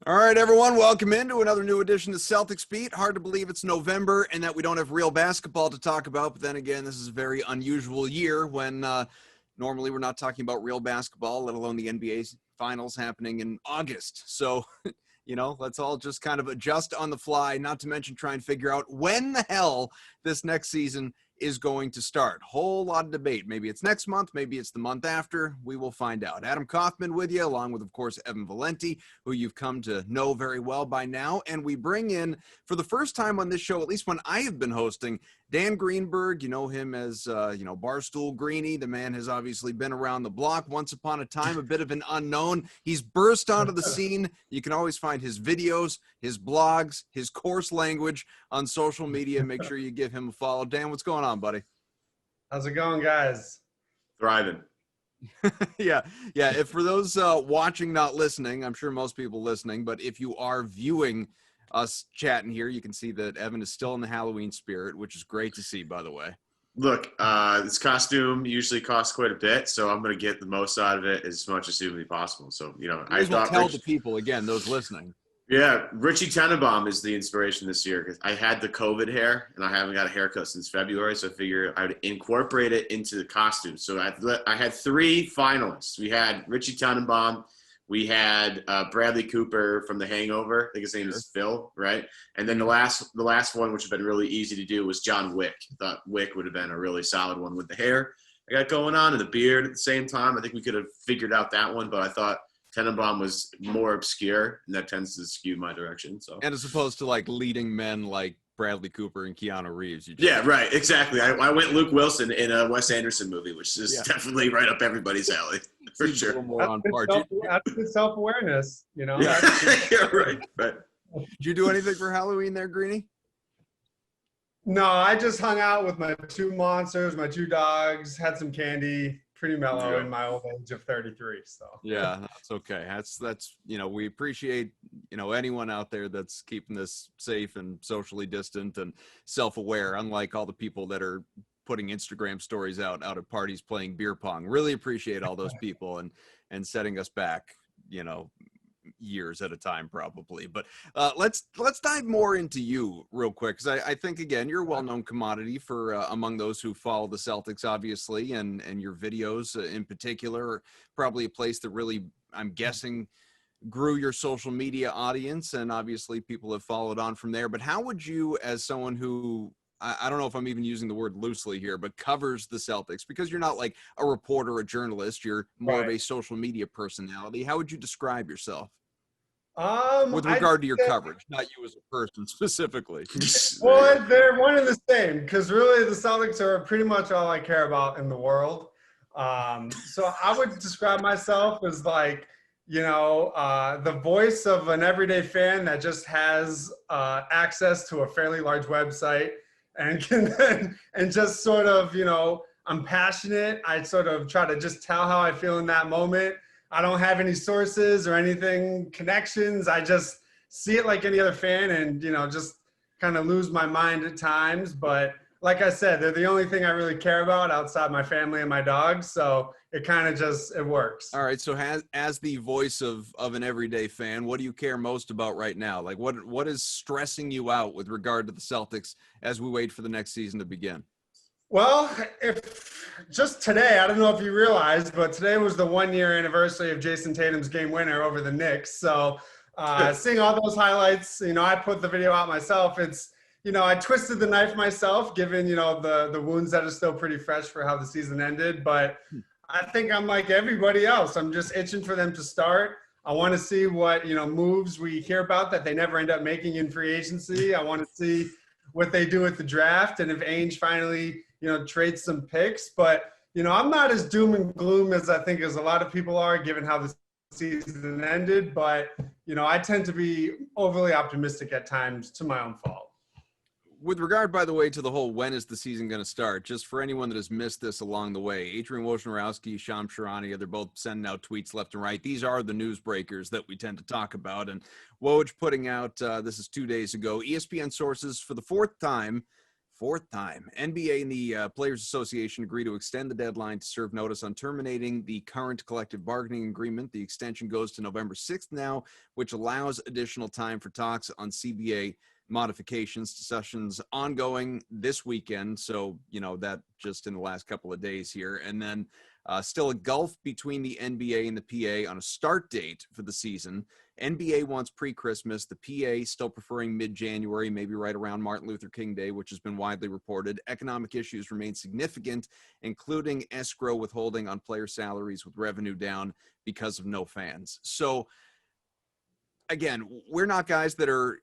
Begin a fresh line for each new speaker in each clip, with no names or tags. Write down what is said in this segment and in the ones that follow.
All right, everyone, welcome into another new edition of Celtics Beat. Hard to believe it's November and that we don't have real basketball to talk about, but then again, this is a very unusual year when normally we're not talking about real basketball, let alone the NBA finals happening in August. So, let's all just kind of adjust on the fly, not to mention try and figure out when the hell this next season is going to start. Whole lot of debate. Maybe it's next month, maybe it's the month after. We will find out. Adam Kaufman with you, along with, of course, Evan Valenti, who you've come to know very well by now. And we bring in, for the first time on this show, at least when I have been hosting, Dan Greenberg. You know him as, Barstool Greenie. The man has obviously been around the block. Once upon a time, a bit of an unknown. He's burst onto the scene. You can always find his videos, his blogs, his coarse language on social media. Make sure you give him a follow. Dan, what's going on, buddy?
How's it going, guys?
Thriving.
Yeah. If for those watching, not listening, I'm sure most people listening, but if you are viewing us chatting here, you can see that Evan is still in the Halloween spirit, which is great to see, by the way.
Look, this costume usually costs quite a bit, so I'm going to get the most out of it as much as humanly possible. So,
I thought tell the people, again, those listening.
Yeah, Richie Tenenbaum is the inspiration this year because I had the COVID hair and I haven't got a haircut since February, so I figured I would incorporate it into the costume. So I had three finalists. We had Richie Tenenbaum, we had Bradley Cooper from The Hangover. I think his name is Phil, right? And then the last one, which has been really easy to do, was John Wick. I thought Wick would have been a really solid one with the hair I got going on and the beard at the same time. I think we could have figured out that one, but I thought Tenenbaum was more obscure, and that tends to skew my direction. So,
and as opposed to like leading men like Bradley Cooper and Keanu Reeves.
Right, exactly. I went Luke Wilson in a Wes Anderson movie, which is definitely right up everybody's alley for sure.
That's good self-awareness,
Yeah, yeah, right.
Did you do anything for Halloween there, Greenie?
No, I just hung out with my two monsters, my two dogs, had some candy. Pretty mellow in my old age of 33. So
yeah, that's okay. That's we appreciate anyone out there that's keeping this safe and socially distant and self-aware, unlike all the people that are putting Instagram stories out at parties playing beer pong. Really appreciate all those people and setting us back years at a time probably. But let's dive more into you real quick, because I think, again, you're a well-known commodity for among those who follow the Celtics, obviously, and your videos in particular are probably a place that really, I'm guessing, grew your social media audience, and obviously people have followed on from there. But how would you, as someone who, I don't know if I'm even using the word loosely here, but covers the Celtics, because you're not like a reporter, a journalist, you're more of a social media personality. How would you describe yourself? With regard to your coverage, not you as a person specifically.
Well, they're one and the same, because really the Celtics are pretty much all I care about in the world. So I would describe myself as like, the voice of an everyday fan that just has access to a fairly large website and can and just sort of, I'm passionate. I sort of try to just tell how I feel in that moment. I don't have any sources or anything, connections. I just see it like any other fan and, just kind of lose my mind at times. But like I said, they're the only thing I really care about outside my family and my dogs. So it kind of it works.
All right. So as the voice of an everyday fan, what do you care most about right now? Like what is stressing you out with regard to the Celtics as we wait for the next season to begin?
Well, if just today, I don't know if you realized, but today was the 1-year anniversary of Jason Tatum's game winner over the Knicks. So seeing all those highlights, I put the video out myself. It's, I twisted the knife myself, given, the wounds that are still pretty fresh for how the season ended. But I think I'm like everybody else. I'm just itching for them to start. I want to see what, moves we hear about that they never end up making in free agency. I want to see what they do with the draft and if Ainge finally, trades some picks. But, I'm not as doom and gloom as I think as a lot of people are, given how the season ended. But, I tend to be overly optimistic at times, to my own fault.
With regard, by the way, to the whole when is the season going to start, just for anyone that has missed this along the way, Adrian Wojnarowski, Shams Charania, they're both sending out tweets left and right. These are the news breakers that we tend to talk about. And Woj putting out, this is 2 days ago, ESPN sources for the fourth time fourth time. NBA and the Players Association agree to extend the deadline to serve notice on terminating the current collective bargaining agreement. The extension goes to November 6th now, which allows additional time for talks on CBA modifications. Discussions ongoing this weekend. So, that just in the last couple of days here. And then still a gulf between the NBA and the PA on a start date for the season. NBA wants pre-Christmas. The PA still preferring mid-January, maybe right around Martin Luther King Day, which has been widely reported. Economic issues remain significant, including escrow withholding on player salaries with revenue down because of no fans. So, again, we're not guys that are,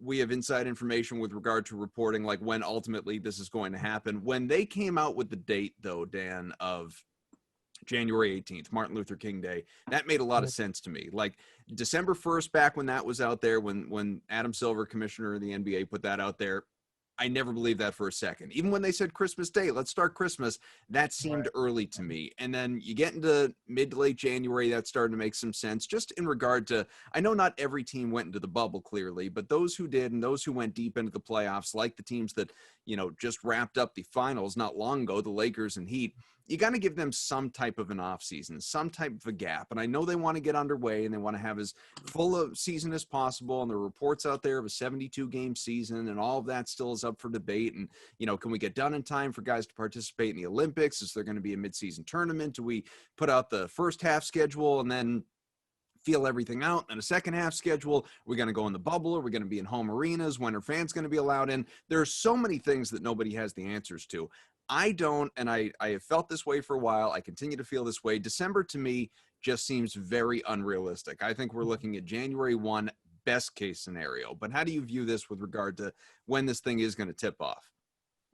we have inside information with regard to reporting like when ultimately this is going to happen. When they came out with the date, though, Dan, of January 18th, Martin Luther King Day, that made a lot of sense to me. Like December 1st, back when that was out there, when Adam Silver, commissioner of the NBA, put that out there, I never believed that for a second. Even when they said Christmas Day, let's start Christmas, that seemed early to me. And then you get into mid to late January, that started to make some sense just in regard to, I know not every team went into the bubble clearly, but those who did and those who went deep into the playoffs, like the teams that, just wrapped up the finals not long ago, the Lakers and Heat, you got to give them some type of an off season, some type of a gap. And I know they want to get underway and they want to have as full a season as possible. And there are reports out there of a 72-game season, and all of that still is up for debate. And, can we get done in time for guys to participate in the Olympics? Is there going to be a midseason tournament? Do we put out the first half schedule and then feel everything out and a second half schedule? We're going to go in the bubble. Are we going to be in home arenas? When are fans going to be allowed in? There are so many things that nobody has the answers to. I don't, and I have felt this way for a while. I continue to feel this way. December to me just seems very unrealistic. I think we're looking at January 1, best case scenario. But how do you view this with regard to when this thing is going to tip off?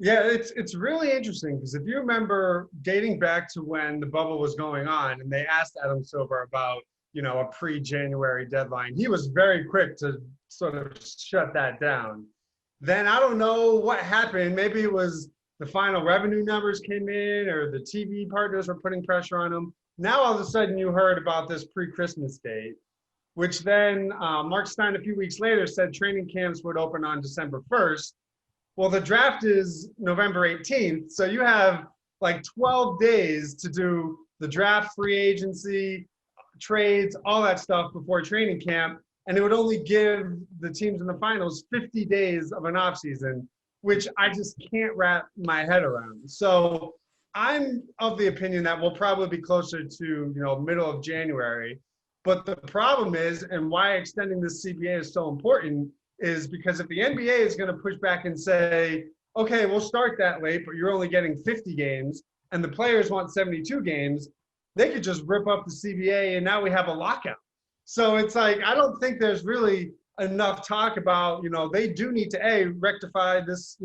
Yeah, it's really interesting because if you remember dating back to when the bubble was going on and they asked Adam Silver about, a pre-January deadline, he was very quick to sort of shut that down. Then I don't know what happened. Maybe it was the final revenue numbers came in or the TV partners were putting pressure on him. Now, all of a sudden you heard about this pre-Christmas date, which then Mark Stein a few weeks later said training camps would open on December 1st. Well, the draft is November 18th. So you have like 12 days to do the draft, free agency, trades, all that stuff before training camp. And it would only give the teams in the finals 50 days of an offseason, which I just can't wrap my head around. So I'm of the opinion that we'll probably be closer to, middle of January. But the problem is, and why extending this CBA is so important, is because if the NBA is going to push back and say, okay, we'll start that late, but you're only getting 50 games, and the players want 72 games, they could just rip up the CBA, and now we have a lockout. So it's like, I don't think there's really enough talk about, they do need to, rectify this,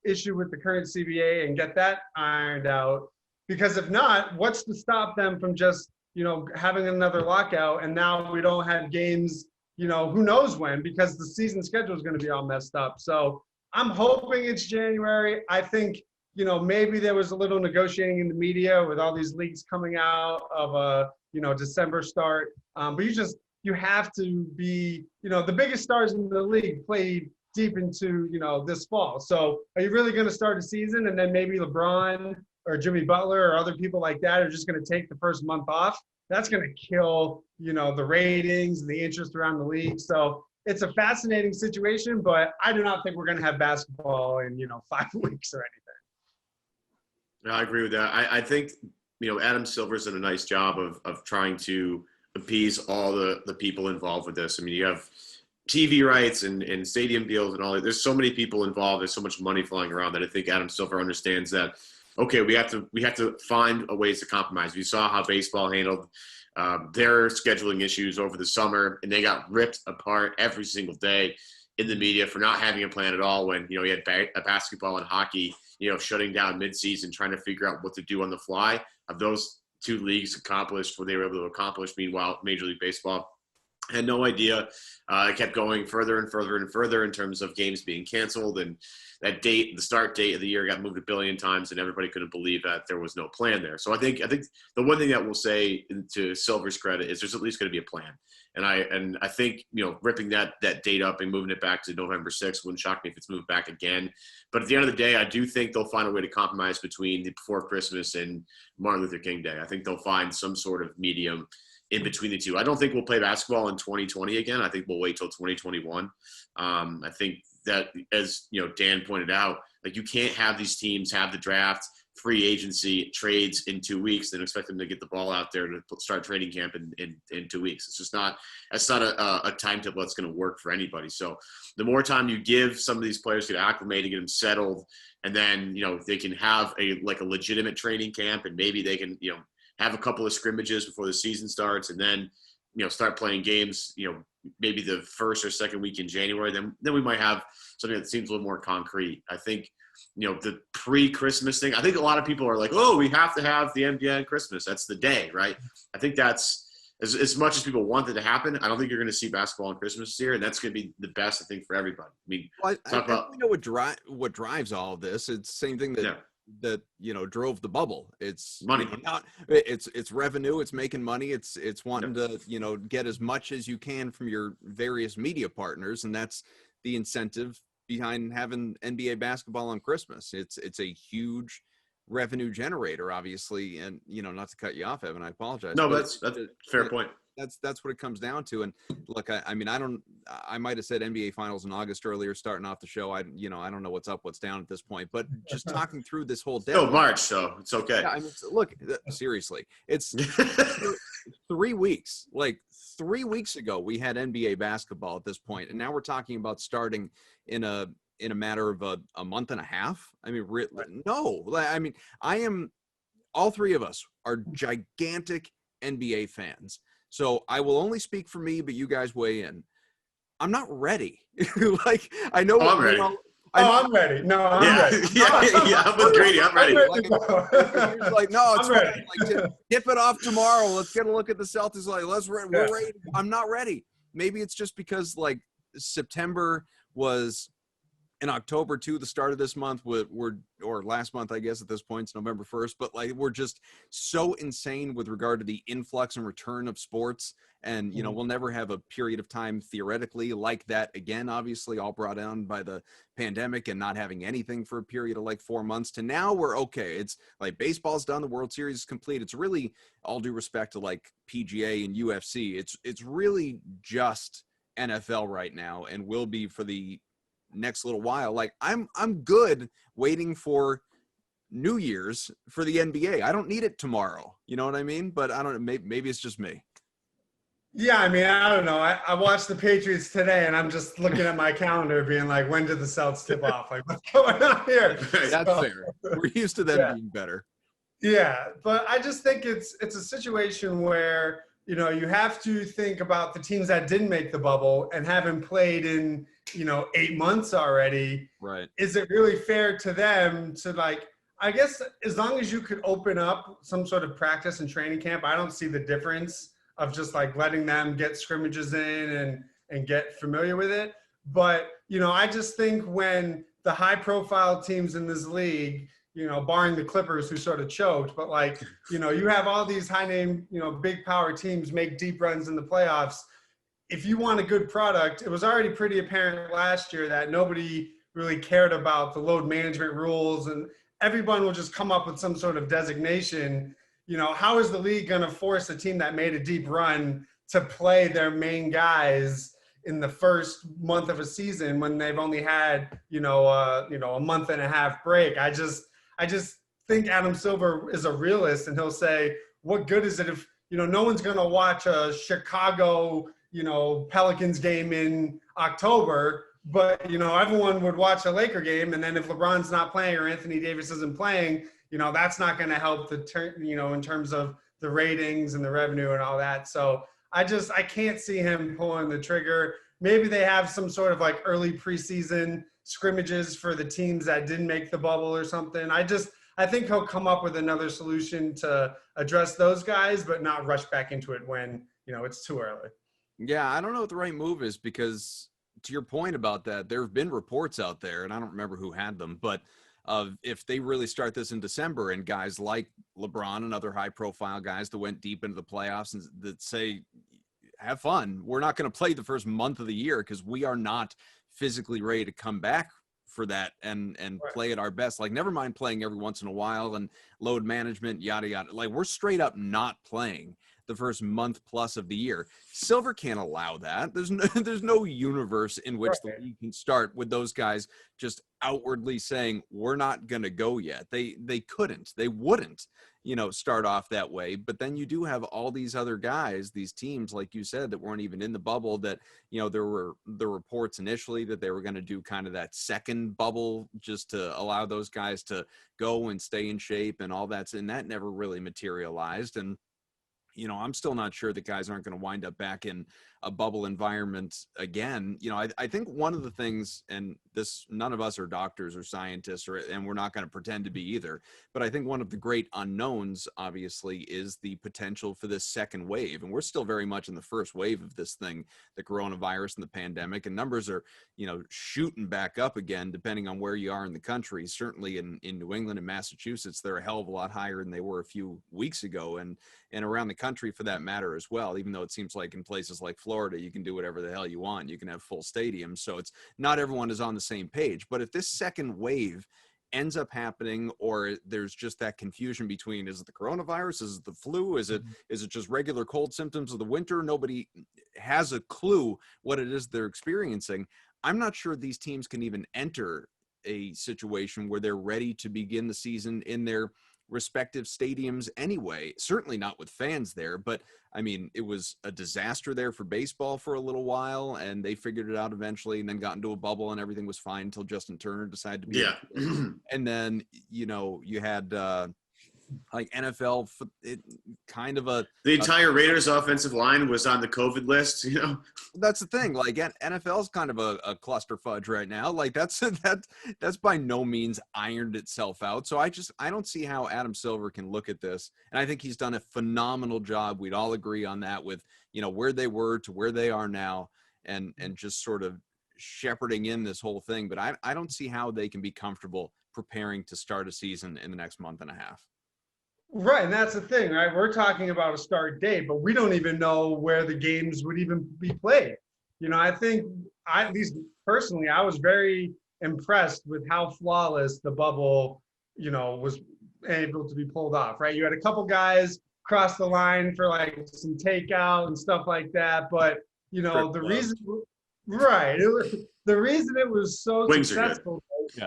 issue with the current CBA and get that ironed out. Because if not, what's to stop them from just, having another lockout, and now we don't have games, who knows when, because the season schedule is going to be all messed up. So I'm hoping it's January. I think, maybe there was a little negotiating in the media with all these leaks coming out of a, December start. But you have to be, the biggest stars in the league played deep into, this fall. So are you really going to start a season and then maybe LeBron or Jimmy Butler or other people like that are just going to take the first month off? That's going to kill, the ratings and the interest around the league. So it's a fascinating situation, but I do not think we're going to have basketball in, 5 weeks or anything.
I agree with that. I think, Adam Silver's done a nice job of trying to appease all the people involved with this. I mean, you have TV rights and stadium deals and all that. There's so many people involved. There's so much money flying around that I think Adam Silver understands that, okay, we have to find a ways to compromise. We saw how baseball handled their scheduling issues over the summer, and they got ripped apart every single day in the media for not having a plan at all when, you had basketball and hockey, shutting down midseason, trying to figure out what to do on the fly. Those two leagues accomplished what they were able to accomplish. Meanwhile, Major League Baseball I had no idea. It kept going further and further and further in terms of games being canceled, and that date, the start date of the year, got moved a billion times, and everybody couldn't believe that there was no plan there. So I think the one thing that we'll say to Silver's credit is there's at least going to be a plan. And I think, ripping that date up and moving it back to November 6th wouldn't shock me if it's moved back again. But at the end of the day, I do think they'll find a way to compromise between the before Christmas and Martin Luther King Day. I think they'll find some sort of medium in between the two. I don't think we'll play basketball in 2020 again. I think we'll wait till 2021. I think that, as Dan pointed out, like, you can't have these teams have the draft, free agency, trades in 2 weeks, then expect them to get the ball out there to start training camp in 2 weeks. It's just not a timetable that's going to work for anybody. So the more time you give some of these players, get acclimated, get them settled, and then they can have a legitimate training camp, and maybe they can have a couple of scrimmages before the season starts, and then start playing games maybe the first or second week in January. Then we might have something that seems a little more concrete. I think the pre-Christmas thing, I think a lot of people are like, oh, we have to have the NBA on Christmas. That's the day, right? I think that's as much as people want it to happen. I don't think you're going to see basketball on Christmas this year, and that's going to be the best, I think, for everybody. I mean,
I know what drives all of this. It's the same thing that drove the bubble. It's
money.
It's revenue. It's making money. It's wanting to get as much as you can from your various media partners, and that's the incentive behind having NBA basketball on Christmas. It's a huge revenue generator, obviously, and not to cut you off, Evan, I apologize.
No, that's a fair point.
That's what it comes down to. And look, I might have said NBA finals in August earlier, starting off the show. I don't know what's up, what's down at this point, but just talking through this whole day.
Still March, so it's okay.
Yeah, look, seriously, it's 3 weeks. Like 3 weeks ago, we had NBA basketball at this point, and now we're talking about starting in a matter of a month and a half. I mean, no, all three of us are gigantic NBA fans. So I will only speak for me, but you guys weigh in. I'm not ready. I know.
I'm ready.
I'm ready. No, I'm ready.
Yeah, I'm with Greenie. I'm ready.
No, it's ready. Tip it off tomorrow. Let's get a look at the Celtics. We're ready. I'm not ready. Maybe it's just because September was in October too, the start of this month, or last month, I guess at this point, it's November 1st, but we're just so insane with regard to the influx and return of sports. And, we'll never have a period of time theoretically like that again, obviously all brought on by the pandemic and not having anything for a period of 4 months to now we're okay. It's baseball's done. The World Series is complete. It's really, all due respect to PGA and UFC. It's really just NFL right now, and will be for the next little while. I'm good waiting for New Year's for the NBA. I don't need it tomorrow. You know what I mean? But I don't know. Maybe it's just me.
Yeah, I don't know. I watched the Patriots today, and I'm just looking at my calendar being like, when did the Celtics tip off? What's going on here?
That's fair. We're used to them being better.
Yeah, but I just think it's a situation where, you have to think about the teams that didn't make the bubble and haven't played in 8 months already.
Right.
Is it really fair to them to I guess as long as you could open up some sort of practice and training camp, I don't see the difference of just letting them get scrimmages in and get familiar with it. But, I just think when the high profile teams in this league, barring the Clippers who sort of choked, but you have all these high name, big power teams make deep runs in the playoffs. If you want a good product, it was already pretty apparent last year that nobody really cared about the load management rules, and everyone will just come up with some sort of designation. How is the league going to force a team that made a deep run to play their main guys in the first month of a season when they've only had, a month and a half break? I just think Adam Silver is a realist, and he'll say, what good is it if, no one's going to watch a Chicago, Pelicans game in October, but, everyone would watch a Laker game. And then if LeBron's not playing or Anthony Davis isn't playing, that's not going to help in terms of the ratings and the revenue and all that. So I can't see him pulling the trigger. Maybe they have some sort of early preseason scrimmages for the teams that didn't make the bubble or something. I think he'll come up with another solution to address those guys, but not rush back into it when, it's too early.
Yeah, I don't know what the right move is because to your point about that, there have been reports out there, and I don't remember who had them, but if they really start this in December and guys like LeBron and other high-profile guys that went deep into the playoffs and that say, have fun, we're not going to play the first month of the year because we are not physically ready to come back for that and play at our best. Like, never mind playing every once in a while and load management, yada, yada. Like, we're straight up not playing the first month plus of the year. Silver can't allow that. There's no universe in which the league can start with those guys just outwardly saying we're not going to go yet. They couldn't. They wouldn't, start off that way. But then you do have all these other guys, these teams, like you said, that weren't even in the bubble. That there were the reports initially that they were going to do kind of that second bubble just to allow those guys to go and stay in shape and all that. And that never really materialized. And I'm still not sure that guys aren't going to wind up back in a bubble environment again. I think one of the things, and this, none of us are doctors or scientists, and we're not going to pretend to be either, but I think one of the great unknowns, obviously, is the potential for this second wave. And we're still very much in the first wave of this thing, the coronavirus and the pandemic, and numbers are, shooting back up again, depending on where you are in the country. Certainly in New England and Massachusetts, they're a hell of a lot higher than they were a few weeks ago, and around the country for that matter as well, even though it seems like in places like Florida, you can do whatever the hell you want. You can have full stadiums. So it's not everyone is on the same page. But if this second wave ends up happening, or there's just that confusion between, is it the coronavirus? Is it the flu? Is it just regular cold symptoms of the winter? Nobody has a clue what it is they're experiencing. I'm not sure these teams can even enter a situation where they're ready to begin the season in their respective stadiums anyway. Certainly not with fans there, but I mean, it was a disaster there for baseball for a little while, and they figured it out eventually and then got into a bubble and everything was fine until Justin Turner decided to be and then you had like NFL, it kind of the
entire Raiders offensive line was on the COVID list.
That's the thing. Like, NFL's kind of a cluster fudge right now. Like, that's by no means ironed itself out. So I don't see how Adam Silver can look at this. And I think he's done a phenomenal job. We'd all agree on that with, where they were to where they are now, and just sort of shepherding in this whole thing. But I don't see how they can be comfortable preparing to start a season in the next month and a half.
Right, and that's the thing, right? We're talking about a start date, but we don't even know where the games would even be played. I think, at least personally, I was very impressed with how flawless the bubble, was able to be pulled off, right? You had a couple guys cross the line for like some takeout and stuff like that, but, the reason it was so
Wings
successful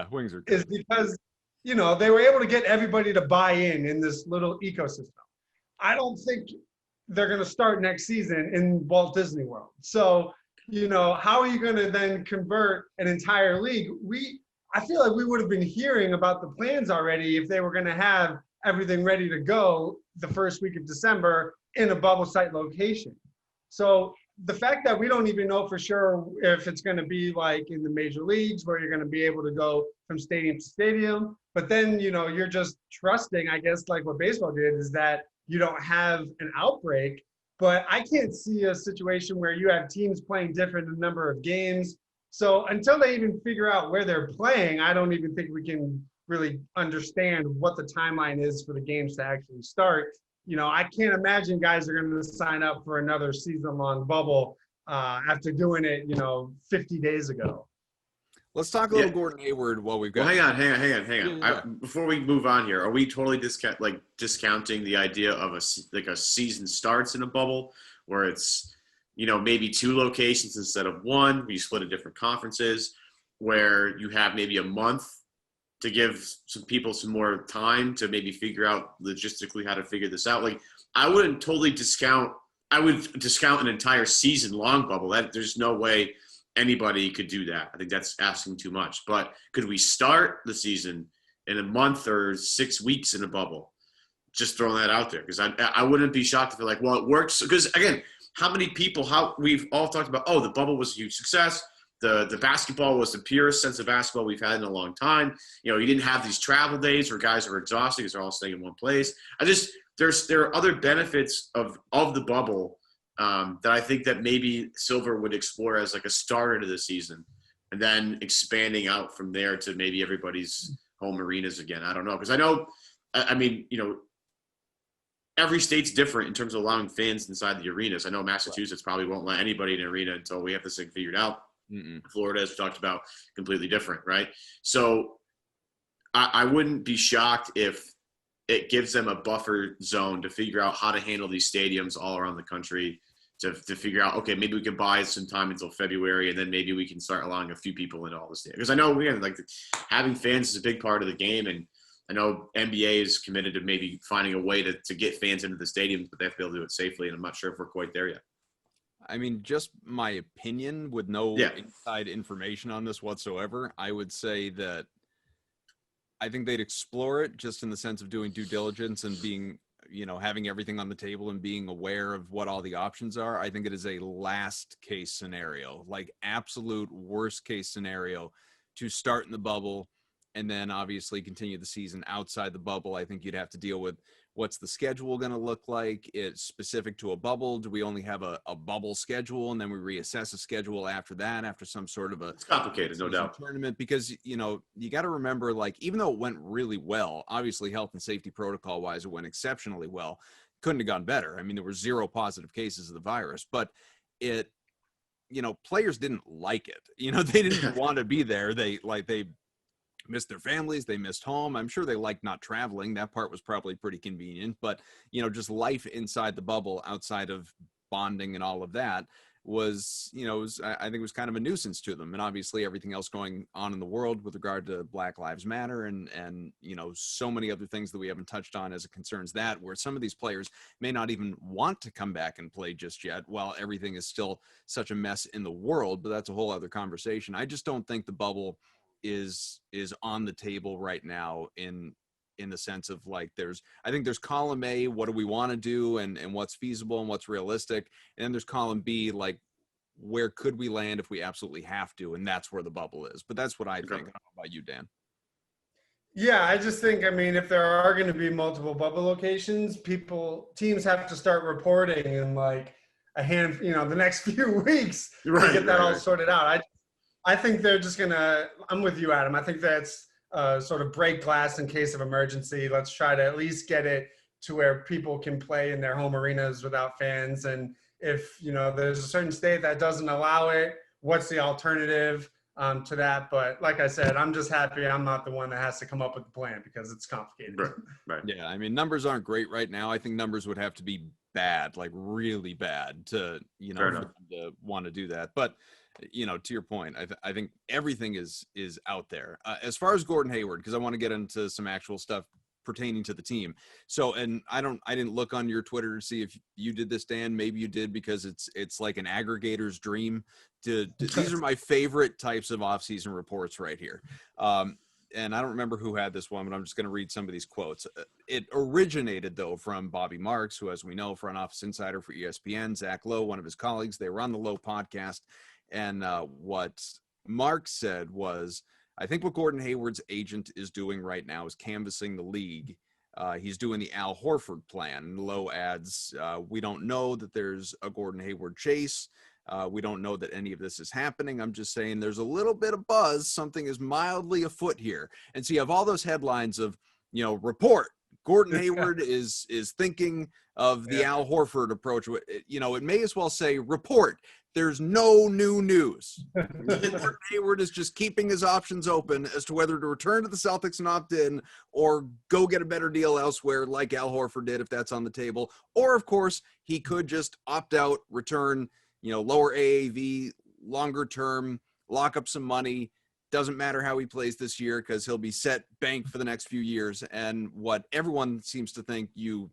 wings are
is because they were able to get everybody to buy in this little ecosystem. I don't think they're going to start next season in Walt Disney World. So, how are you going to then convert an entire league? I feel like we would have been hearing about the plans already if they were going to have everything ready to go the first week of December in a bubble site location. So the fact that we don't even know for sure if it's going to be like in the major leagues where you're going to be able to go from stadium to stadium, but then, you're just trusting, I guess, like what baseball did, is that you don't have an outbreak. But I can't see a situation where you have teams playing different number of games. So until they even figure out where they're playing, I don't even think we can really understand what the timeline is for the games to actually start. I can't imagine guys are going to sign up for another season-long bubble after doing it, 50 days ago.
Let's talk a little Gordon Hayward while we've got.
Well, hang on. Before we move on here, are we totally discounting the idea of a season starts in a bubble where it's, maybe 2 locations instead of 1, where you split in different conferences, where you have maybe a month to give some people some more time to maybe figure out logistically how to figure this out? Like, I wouldn't totally discount. I would discount an entire season-long bubble. There's no way anybody could do that. I think that's asking too much. But could we start the season in a month or 6 weeks in a bubble? Just throwing that out there, because I wouldn't be shocked if they're like, well, it works. Because again, how we've all talked about, the bubble was a huge success. The basketball was the purest sense of basketball we've had in a long time. You didn't have these travel days where guys are exhausted because they're all staying in one place. There are other benefits of the bubble that I think that maybe Silver would explore as like a starter to the season, and then expanding out from there to maybe everybody's home arenas again. I don't know, because I know, I mean, every state's different in terms of allowing fans inside the arenas. I know Massachusetts probably won't let anybody in an arena until we have this thing figured out. Florida, as we talked about, completely different, right? So I wouldn't be shocked if it gives them a buffer zone to figure out how to handle these stadiums all around the country, to figure out, okay, maybe we can buy some time until February, and then maybe we can start allowing a few people into all the stadiums. Because I know, again, like having fans is a big part of the game, and I know NBA is committed to maybe finding a way to get fans into the stadiums, but they have to be able to do it safely, and I'm not sure if we're quite there yet.
I mean, just my opinion with no inside information on this whatsoever, I would say that I think they'd explore it just in the sense of doing due diligence and being, having everything on the table and being aware of what all the options are. I think it is a last case scenario, like absolute worst case scenario, to start in the bubble and then obviously continue the season outside the bubble. I think you'd have to deal with what's the schedule going to look like. It's specific to a bubble. Do we only have a bubble schedule and then we reassess a schedule after that, after some sort of
it's complicated, no doubt,
tournament? Because, you got to remember, like, even though it went really well, obviously health and safety protocol wise, it went exceptionally well. Couldn't have gone better. I mean, there were 0 positive cases of the virus, but players didn't like it. They didn't want to be there. They missed their families, they missed home. I'm sure they liked not traveling. That part was probably pretty convenient, but just life inside the bubble, outside of bonding and all of that, was I think it was kind of a nuisance to them. And obviously everything else going on in the world with regard to Black Lives Matter and so many other things that we haven't touched on as it concerns that, where some of these players may not even want to come back and play just yet, while everything is still such a mess in the world. But that's a whole other conversation. I just don't think the bubble is on the table right now in the sense of, like, I think there's column A, what do we want to do and what's feasible and what's realistic, and then there's column B, like, where could we land if we absolutely have to, and that's where the bubble is. But that's what I think. I don't know about you, Dan.
Yeah, I just think, if there are going to be multiple bubble locations, teams have to start reporting in like the next few weeks to get that all sorted out. I think they're just I'm with you, Adam. I think that's sort of break glass in case of emergency. Let's try to at least get it to where people can play in their home arenas without fans. And if, there's a certain state that doesn't allow it, what's the alternative to that? But like I said, I'm just happy I'm not the one that has to come up with the plan, because it's complicated.
Right.
Yeah, I mean, numbers aren't great right now. I think numbers would have to be bad, like really bad, to, for them to want to do that. But to your point, I think everything is out there. As far as Gordon Hayward, because I want to get into some actual stuff pertaining to the team. So, and I didn't look on your Twitter to see if you did this, Dan. Maybe you did, because it's like an aggregator's dream. These are my favorite types of offseason reports right here. And I don't remember who had this one, but I'm just going to read some of these quotes. It originated, though, from Bobby Marks, who, as we know, front office insider for ESPN, Zach Lowe, one of his colleagues. They were on the Lowe podcast. And what Mark said was, I think what Gordon Hayward's agent is doing right now is canvassing the league. He's doing the Al Horford plan. And Lowe adds, we don't know that there's a Gordon Hayward chase. We don't know that any of this is happening. I'm just saying there's a little bit of buzz. Something is mildly afoot here. And so you have all those headlines of, report. Gordon Hayward is thinking of the Al Horford approach. It may as well say report. There's no new news. Gordon Hayward is just keeping his options open as to whether to return to the Celtics and opt in, or go get a better deal elsewhere like Al Horford did, if that's on the table. Or, of course, he could just opt out, return, lower AAV, longer term, lock up some money. Doesn't matter how he plays this year, because he'll be set bank for the next few years. And what everyone seems to think you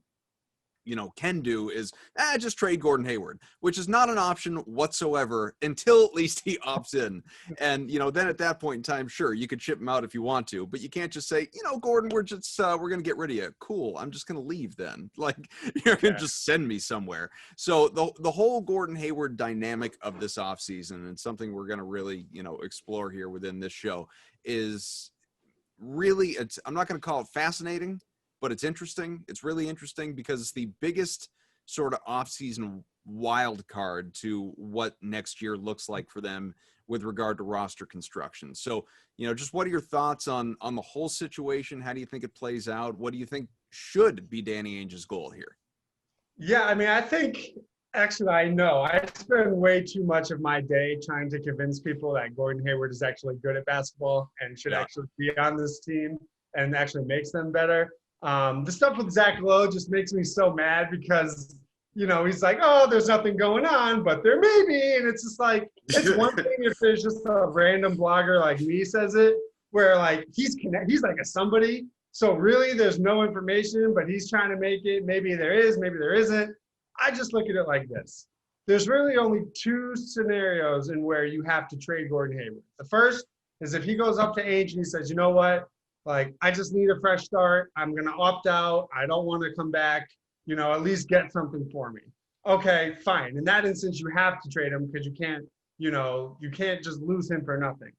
can do is just trade Gordon Hayward, which is not an option whatsoever until at least he opts in. And, then at that point in time, sure, you could ship him out if you want to, but you can't just say, Gordon, we're going to get rid of you. Cool. I'm just going to leave then. Like, you're going to just send me somewhere. So the whole Gordon Hayward dynamic of this offseason, and something we're going to really, explore here within this show, is really, I'm not going to call it fascinating, but it's interesting. It's really interesting, because it's the biggest sort of off-season wild card to what next year looks like for them with regard to roster construction. So, just what are your thoughts on the whole situation? How do you think it plays out? What do you think should be Danny Ainge's goal here?
Yeah, I mean, I think actually I know I spend way too much of my day trying to convince people that Gordon Hayward is actually good at basketball and should actually be on this team and actually makes them better. The stuff with Zach Lowe just makes me so mad because, he's like, oh, there's nothing going on, but there may be. And it's just like, it's one thing if there's just a random blogger like me says it, where like he's like a somebody. So really there's no information, but he's trying to make it. Maybe there is, maybe there isn't. I just look at it like this. There's really only two scenarios in where you have to trade Gordon Hayward. The first is if he goes up to Ainge and he says, you know what? Like, I just need a fresh start. I'm going to opt out. I don't want to come back. At least get something for me. Okay, fine. In that instance, you have to trade him because you can't just lose him for nothing.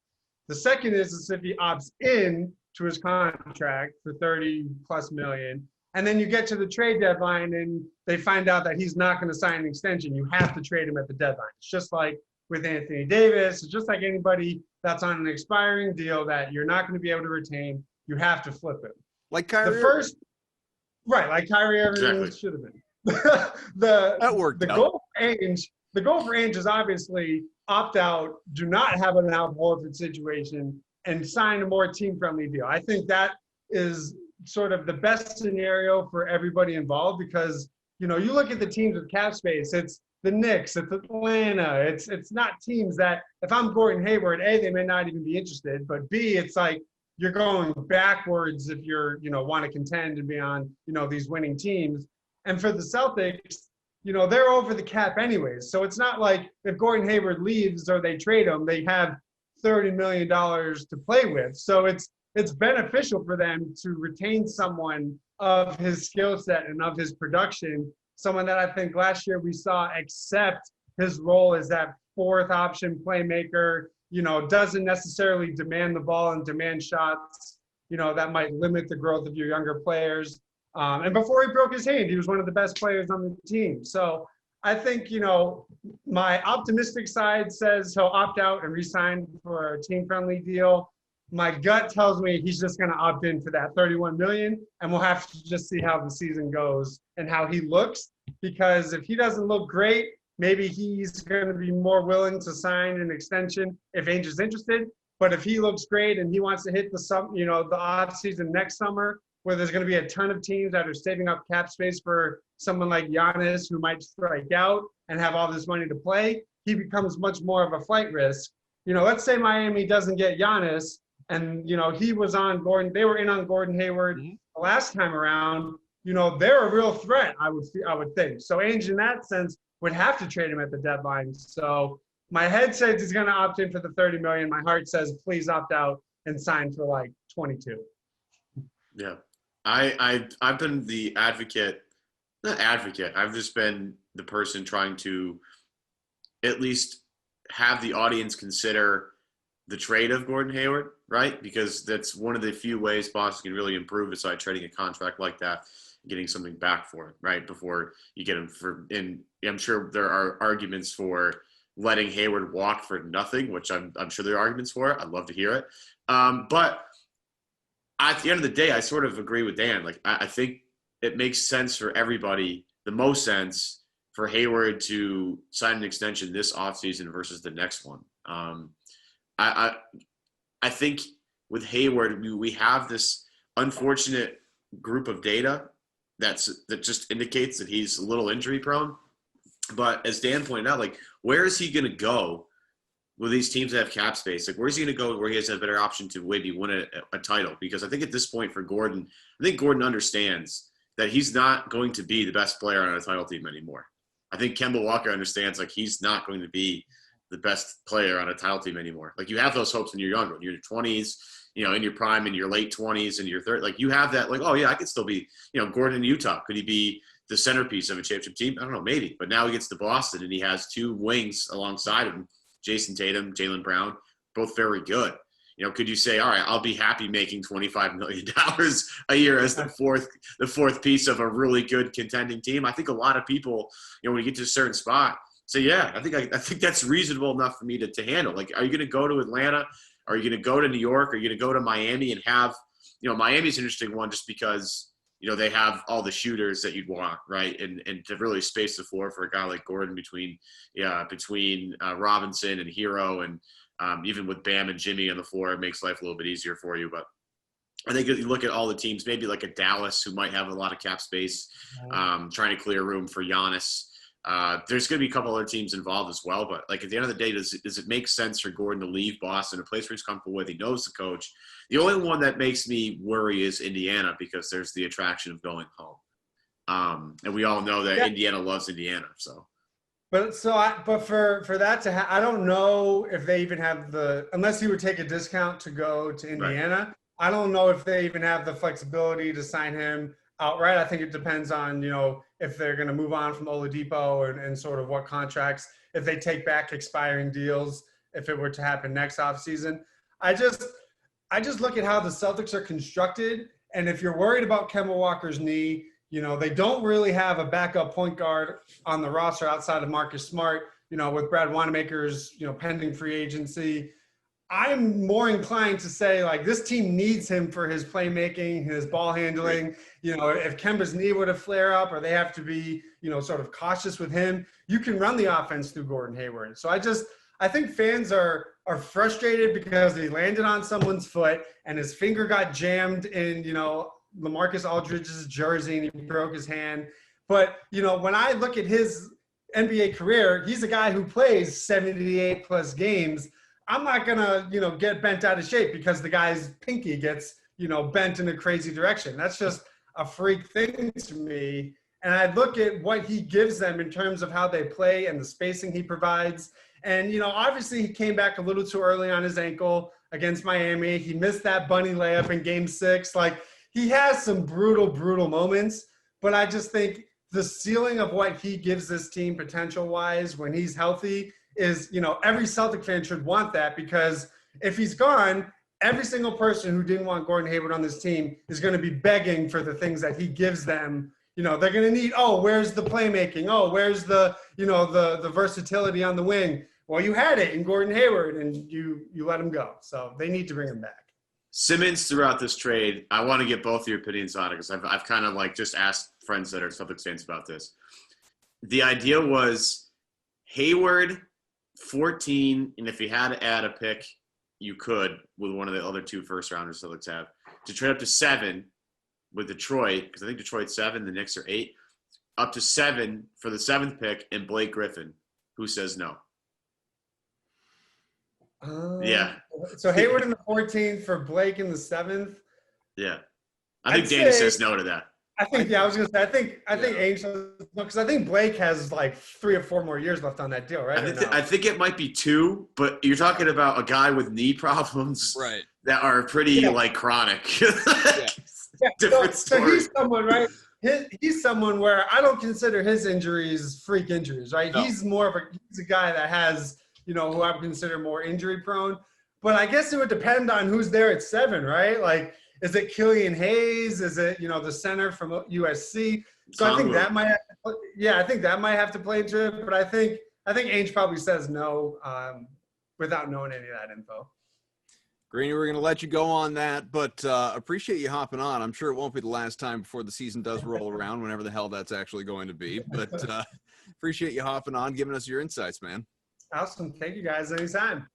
The second is if he opts in to his contract for 30 plus million, and then you get to the trade deadline and they find out that he's not going to sign an extension, you have to trade him at the deadline. It's just like with Anthony Davis. It's just like anybody that's on an expiring deal that you're not going to be able to retain. You have to flip him.
Like Kyrie.
Like Kyrie Irving should have been.
That worked
the
out.
goal for Ainge is obviously opt out, do not have an Al Horford situation, and sign a more team-friendly deal. I think that is sort of the best scenario for everybody involved because, you look at the teams with cap space, it's the Knicks, it's Atlanta, it's not teams that, if I'm Gordon Hayward, A, they may not even be interested, but B, it's like you're going backwards if you're, want to contend and be on, these winning teams. And for the Celtics, they're over the cap anyways. So it's not like if Gordon Hayward leaves or they trade him, they have $30 million to play with. So it's beneficial for them to retain someone of his skill set and of his production, someone that I think last year we saw accept his role as that fourth option playmaker, doesn't necessarily demand the ball and demand shots, that might limit the growth of your younger players. And before he broke his hand, he was one of the best players on the team. So I think, my optimistic side says he'll opt out and re-sign for a team-friendly deal. My gut tells me he's just going to opt in for that $31 million, and we'll have to just see how the season goes and how he looks. Because if he doesn't look great, maybe he's going to be more willing to sign an extension if Ainge is interested. But if he looks great and he wants to hit the offseason next summer, where there's going to be a ton of teams that are saving up cap space for someone like Giannis who might strike out and have all this money to play, he becomes much more of a flight risk. Let's say Miami doesn't get Giannis and, he was on Gordon, they were in on Gordon Hayward the last time around, they're a real threat, I would think. So Ainge in that sense would have to trade him at the deadline. So my head says he's going to opt in for the $30 million. My heart says, please opt out and sign for like 22.
Yeah. I've been the not advocate. I've just been the person trying to at least have the audience consider the trade of Gordon Hayward, right? Because that's one of the few ways Boston can really improve besides trading a contract like that, getting something back for it, right? Before you get him and I'm sure there are arguments for letting Hayward walk for nothing, which I'm sure there are arguments for it. I'd love to hear it. But at the end of the day, I sort of agree with Dan. Like, I think it makes sense for everybody, the most sense for Hayward to sign an extension this offseason versus the next one. I think with Hayward, we have this unfortunate group of data that just indicates that he's a little injury prone. But as Dan pointed out, like, where is he going to go with these teams that have cap space? Like, where's he going to go where he has a better option to maybe win a title? Because I think at this point for Gordon, I think Gordon understands that he's not going to be the best player on a title team anymore. I think Kemba Walker understands, like, he's not going to be the best player on a title team anymore. Like, you have those hopes when you're younger, when you're in your 20s, in your prime, in your late 20s, and your 30s. Like, you have that, like, oh, yeah, I could still be, Gordon in Utah. Could he be the centerpiece of a championship team? I don't know, maybe. But now he gets to Boston, and he has two wings alongside him, Jason Tatum, Jaylen Brown, both very good. could you say, all right, I'll be happy making $25 million a year as the fourth piece of a really good contending team? I think a lot of people, when you get to a certain spot, say, yeah, I think that's reasonable enough for me to handle. Like, are you going to go to Atlanta? Are you going to go to New York? Are you going to go to Miami and have, Miami's an interesting one just because, they have all the shooters that you'd want, right? And to really space the floor for a guy like Gordon between Robinson and Hero, and even with Bam and Jimmy on the floor, it makes life a little bit easier for you. But I think if you look at all the teams, maybe like a Dallas who might have a lot of cap space, trying to clear room for Giannis. There's going to be a couple other teams involved as well, but like at the end of the day, does it make sense for Gordon to leave Boston, a place where he's comfortable with? He knows the coach. The only one that makes me worry is Indiana, because there's the attraction of going home, and we all know that Indiana loves Indiana. So,
but for that to I don't know if they even have unless he would take a discount to go to Indiana. Right. I don't know if they even have the flexibility to sign him outright. I think it depends on, if they're going to move on from Oladipo and sort of what contracts, if they take back expiring deals, if it were to happen next offseason. I just look at how the Celtics are constructed. And if you're worried about Kemba Walker's knee, they don't really have a backup point guard on the roster outside of Marcus Smart, with Brad Wanamaker's, pending free agency. I'm more inclined to say, like, this team needs him for his playmaking, his ball handling. If Kemba's knee were to flare up, or they have to be, sort of cautious with him, you can run the offense through Gordon Hayward. So I think fans are frustrated because he landed on someone's foot and his finger got jammed in, LaMarcus Aldridge's jersey and he broke his hand. But, when I look at his NBA career, he's a guy who plays 78 plus games. I'm not going to, get bent out of shape because the guy's pinky gets, bent in a crazy direction. That's just a freak thing to me. And I look at what he gives them in terms of how they play and the spacing he provides. And, obviously he came back a little too early on his ankle against Miami. He missed that bunny layup in game 6. Like, he has some brutal, brutal moments, but I just think the ceiling of what he gives this team potential-wise when he's healthy is, every Celtic fan should want that, because if he's gone, every single person who didn't want Gordon Hayward on this team is going to be begging for the things that he gives them. They're going to need, where's the playmaking? Where's the, the versatility on the wing? Well, you had it in Gordon Hayward and you let him go. So they need to bring him back.
Simmons throughout this trade, I want to get both your opinions on it, because I've kind of just asked friends that are Celtics fans about this. The idea was Hayward 14, and if you had to add a pick, you could with one of the other 2 first-rounders Celtics have, to trade up to 7 with Detroit, because I think Detroit's 7, the Knicks are 8, up to 7 for the 7th pick, and Blake Griffin. Who says no? Yeah.
So Hayward in the 14th for Blake in the 7th.
Yeah. I think Dana says no to that.
I think Ainge says no, because I think Blake has 3 or 4 more years left on that deal, right?
I think it might be 2, but you're talking about a guy with knee problems,
right,
that are pretty chronic.
Different story. So he's someone, right? He's someone where I don't consider his injuries freak injuries, right? No. He's a guy that has, who I would consider more injury prone. But I guess it would depend on who's there at 7, right? Is it Killian Hayes? Is it, the center from USC? So I think that might have to play into it. But I think Ainge probably says no without knowing any of that info.
Greenie, we're going to let you go on that, but appreciate you hopping on. I'm sure it won't be the last time before the season does roll around, whenever the hell that's actually going to be. But appreciate you hopping on, giving us your insights, man.
Awesome. Thank you guys anytime.